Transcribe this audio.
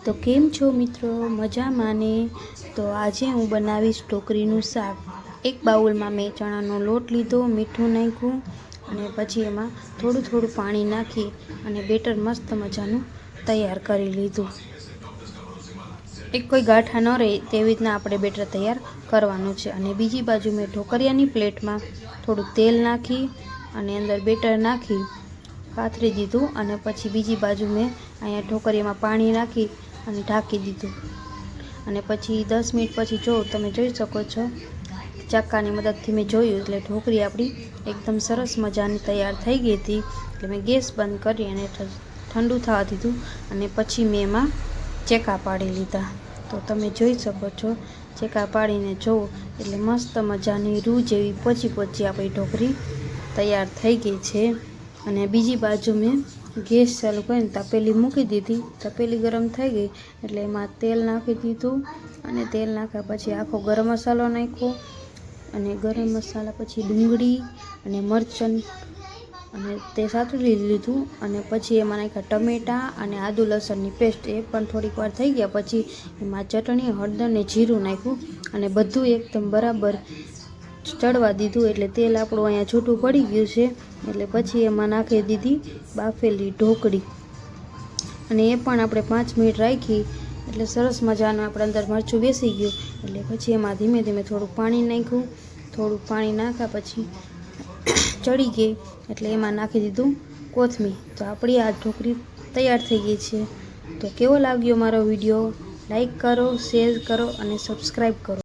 તો કેમ છો મિત્રો, મજામાં ને? તો આજે હું બનાવીશ ઢોકળીનું શાક। એક બાઉલમાં મેં ચણાનો લોટ લીધો, મીઠું નાખ્યું અને પછી એમાં થોડું થોડું પાણી નાખી અને બેટર મસ્ત મજાનું તૈયાર કરી લીધું। એક કોઈ ગાંઠા ન રહે તેવી રીતના આપણે બેટર તૈયાર કરવાનું છે। અને બીજી બાજુ મેં ઢોકળિયાની પ્લેટમાં થોડું તેલ નાખી અને અંદર બેટર નાખી પાથરી દીધું અને પછી બીજી બાજુ મેં અહીંયા ઢોકળિયામાં પાણી નાખી અને ઢાંકી દીધું। અને પછી 10 મિનિટ પછી જો તમે જોઈ શકો છો, ચાકાની મદદથી મેં જોયું એટલે ઢોકળી આપણી એકદમ સરસ મજાની તૈયાર થઈ ગઈ હતી। એટલે મેં ગેસ બંધ કરી અને ઠંડુ થવા દીધું અને પછી મેં એમાં ચેકા પાડી લીધા। તો તમે જોઈ શકો છો, ચેકા પાડીને જુઓ એટલે મસ્ત મજાની રૂ જેવી પોચી આપણી ઢોકળી તૈયાર થઈ ગઈ છે। અને બીજી બાજુ મેં ગેસ ચાલુ કરીને તપેલી મૂકી દીધી। તપેલી ગરમ થઈ ગઈ એટલે એમાં તેલ નાખી દીધું અને તેલ નાખ્યા પછી આખો ગરમ મસાલો નાખ્યો અને ગરમ મસાલા પછી ડુંગળી અને મરચાં અને તે સાતળી લીધું અને પછી એમાં નાખ્યા ટમેટાં અને આદુ લસણની પેસ્ટ, એ પણ થોડીક વાર થઈ ગયા પછી એમાં ચટણી, હળદર ને જીરું નાખ્યું અને બધું એકદમ બરાબર ચડવા દીધું। એટલે તેલ આપણું અહીંયા છૂટું પડી ગયું છે એટલે પછી એમાં નાખી દીધી બાફેલી ઢોકળી અને એ પણ આપણે 5 મિનિટ રાખી એટલે સરસ મજાનું આપણે અંદર મરચું બેસી ગયું। એટલે પછી એમાં ધીમે ધીમે થોડું પાણી નાખ્યું, થોડું પાણી નાખ્યા પછી ચડી ગઈ એટલે એમાં નાખી દીધું કોથમીર। તો આપણી આ ઢોકળી તૈયાર થઈ ગઈ છે। તો કેવો લાગ્યો મારો વિડીયો? લાઈક કરો, શેર કરો અને સબસ્ક્રાઈબ કરો।